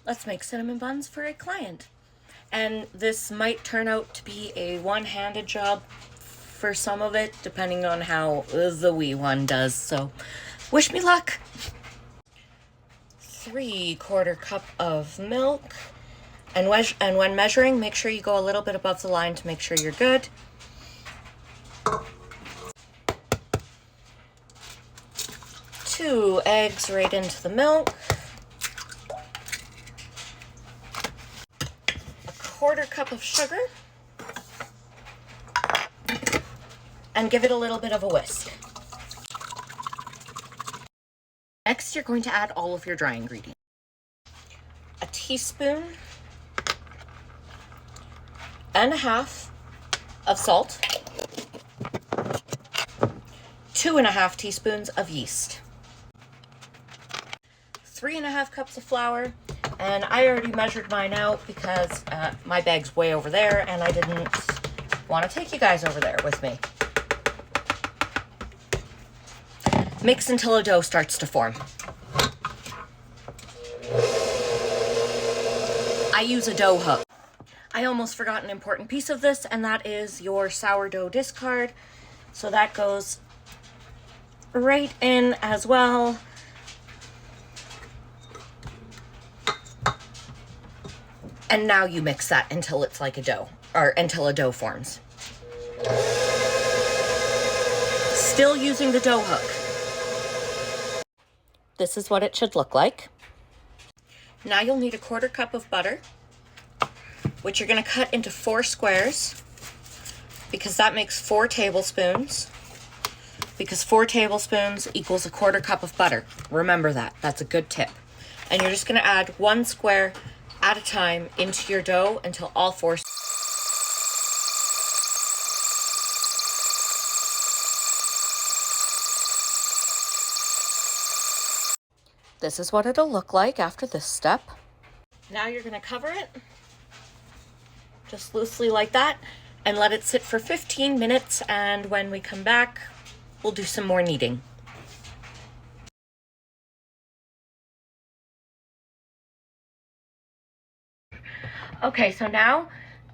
let's make cinnamon buns for a client. And this might turn out to be a one-handed job for some of it, depending on how the wee one does. So wish me luck. 3/4 cup of milk. And when measuring, make sure you go a little bit above the line to make sure you're good. 2 eggs right into the milk. 1/4 cup of sugar. And give it a little bit of a whisk. Next, you're going to add all of your dry ingredients. A teaspoon and a half of salt. 2.5 teaspoons of yeast. 3.5 cups of flour. And I already measured mine out because my bag's way over there and I didn't want to take you guys over there with me. Mix until a dough starts to form. I use a dough hook. I almost forgot an important piece of this, and that is your sourdough discard. So that goes right in as well. And now you mix that until it's like a dough, or until a dough forms. Still using the dough hook. This is what it should look like. Now you'll need 1/4 cup of butter, which you're going to cut into 4 squares, because that makes 4 tablespoons, because 4 tablespoons equals 1/4 cup of butter. Remember that. That's a good tip. And you're just going to add 1 square at a time into your dough until all 4. This is what it'll look like after this step. Now you're going to cover it just loosely like that and let it sit for 15 minutes, and when we come back we'll do some more kneading. Okay, so now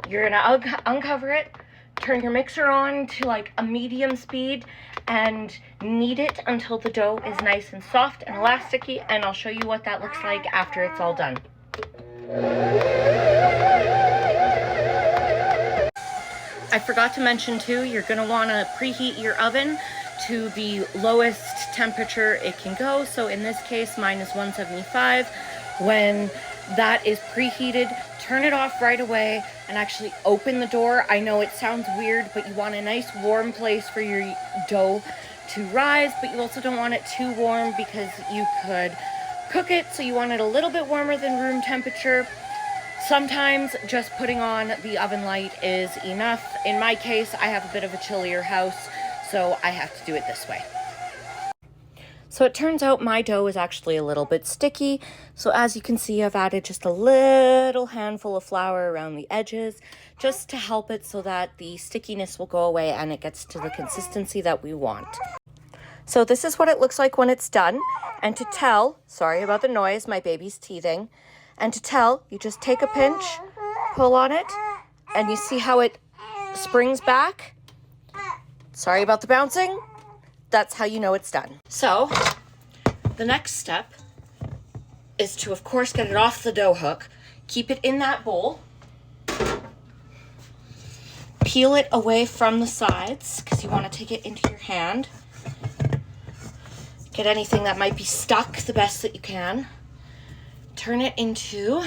you're going to uncover it, turn your mixer on to like a medium speed, and knead it until the dough is nice and soft and elasticy, and I'll show you what that looks like after it's all done. I forgot to mention too, you're going to want to preheat your oven to the lowest temperature it can go. So in this case, mine is 175. When that is preheated, turn it off right away and actually open the door. I know it sounds weird, but you want a nice warm place for your dough to rise, but you also don't want it too warm because you could cook it. So you want it a little bit warmer than room temperature. Sometimes just putting on the oven light is enough. In my case, I have a bit of a chillier house, so I have to do it this way. So it turns out my dough is actually a little bit sticky. So as you can see, I've added just a little handful of flour around the edges just to help it so that the stickiness will go away and it gets to the consistency that we want. So this is what it looks like when it's done. And to tell, sorry about the noise, my baby's teething. And to tell, you just take a pinch, pull on it, and you see how it springs back. Sorry about the bouncing. That's how you know it's done. So the next step is to, of course, get it off the dough hook. Keep it in that bowl. Peel it away from the sides because you want to take it into your hand. Get anything that might be stuck the best that you can. Turn it into,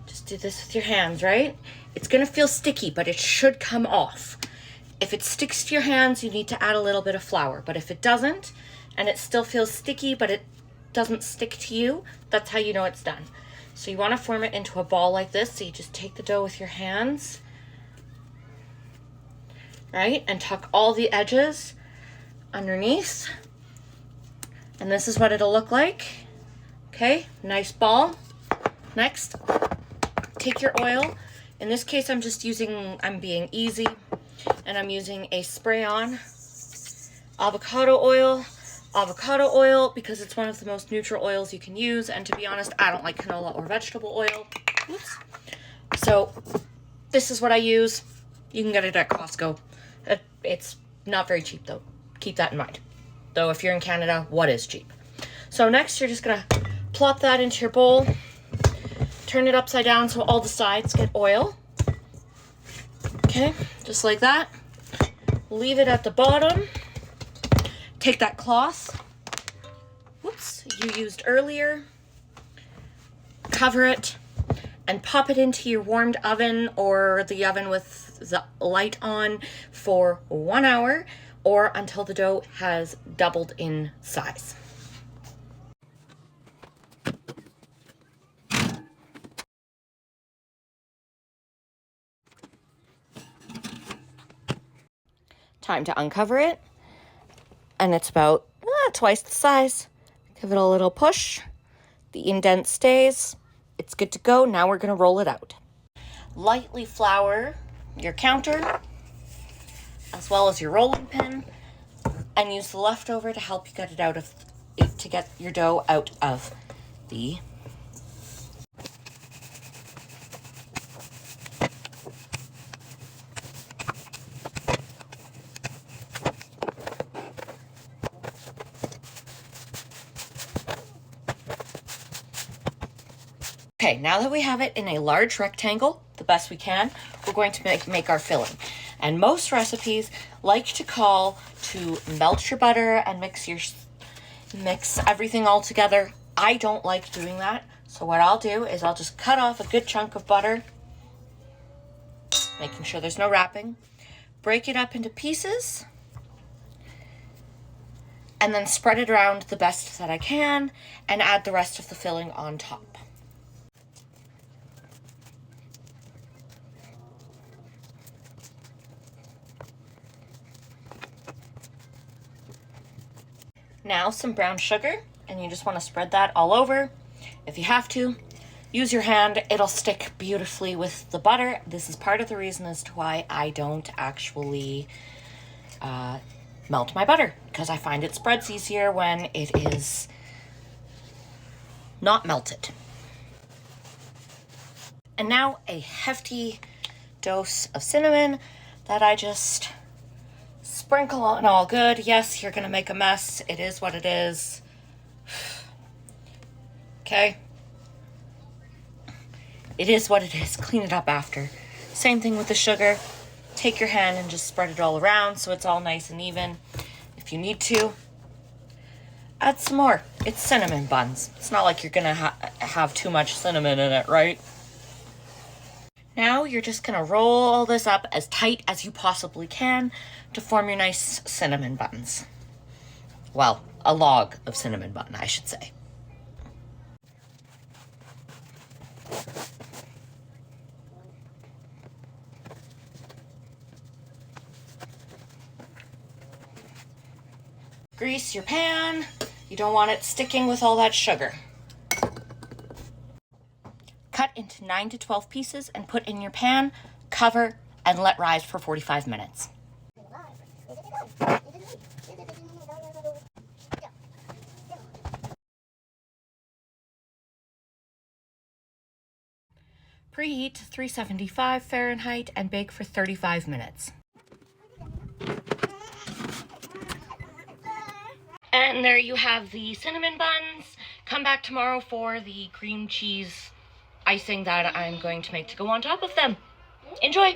just do this with your hands, right? It's going to feel sticky, but it should come off. If it sticks to your hands, you need to add a little bit of flour. But if it doesn't, and it still feels sticky, but it doesn't stick to you, that's how you know it's done. So you want to form it into a ball like this. So you just take the dough with your hands, right? And tuck all the edges underneath. And this is what it'll look like. Okay, nice ball. Next, take your oil. In this case, I'm being easy, and I'm using a spray-on avocado oil. avocado oil because it's one of the most neutral oils you can use. And to be honest, I don't like canola or vegetable oil. Oops. So this is what I use. You can get it at Costco. It's not very cheap though. Keep that in mind. Though if you're in Canada, what is cheap? So next you're just gonna plop that into your bowl. Turn it upside down so all the sides get oil. Okay, just like that. Leave it at the bottom. Take that cloth, whoops, you used earlier, cover it, and pop it into your warmed oven or the oven with the light on for 1 hour or until the dough has doubled in size. Time to uncover it, and it's about twice the size. Give it a little push. The indent stays. It's good to go. Now we're going to roll it out. Lightly flour your counter as well as your rolling pin, and use the leftover to help you get it out of to get your dough out of the Okay, now that we have it in a large rectangle, the best we can, we're going to make our filling. And most recipes like to call to melt your butter and mix everything all together. I don't like doing that. So what I'll do is I'll just cut off a good chunk of butter, making sure there's no wrapping, break it up into pieces, and then spread it around the best that I can and add the rest of the filling on top. Now some brown sugar, and you just want to spread that all over. If you have to, use your hand. It'll stick beautifully with the butter. This is part of the reason as to why I don't actually melt my butter, because I find it spreads easier when it is not melted. And now a hefty dose of cinnamon that I just sprinkle on all good. Yes, you're gonna make a mess. It is what it is. Okay? It is what it is. Clean it up after. Same thing with the sugar. Take your hand and just spread it all around so it's all nice and even. If you need to, add some more. It's cinnamon buns. It's not like you're gonna have too much cinnamon in it, right? Now you're just gonna roll all this up as tight as you possibly can to form your nice cinnamon buns. Well, a log of cinnamon bun, I should say. Grease your pan. You don't want it sticking with all that sugar. Cut into 9 to 12 pieces and put in your pan, cover, and let rise for 45 minutes. Preheat to 375 Fahrenheit and bake for 35 minutes. And there you have the cinnamon buns. Come back tomorrow for the cream cheese icing that I'm going to make to go on top of them. Enjoy!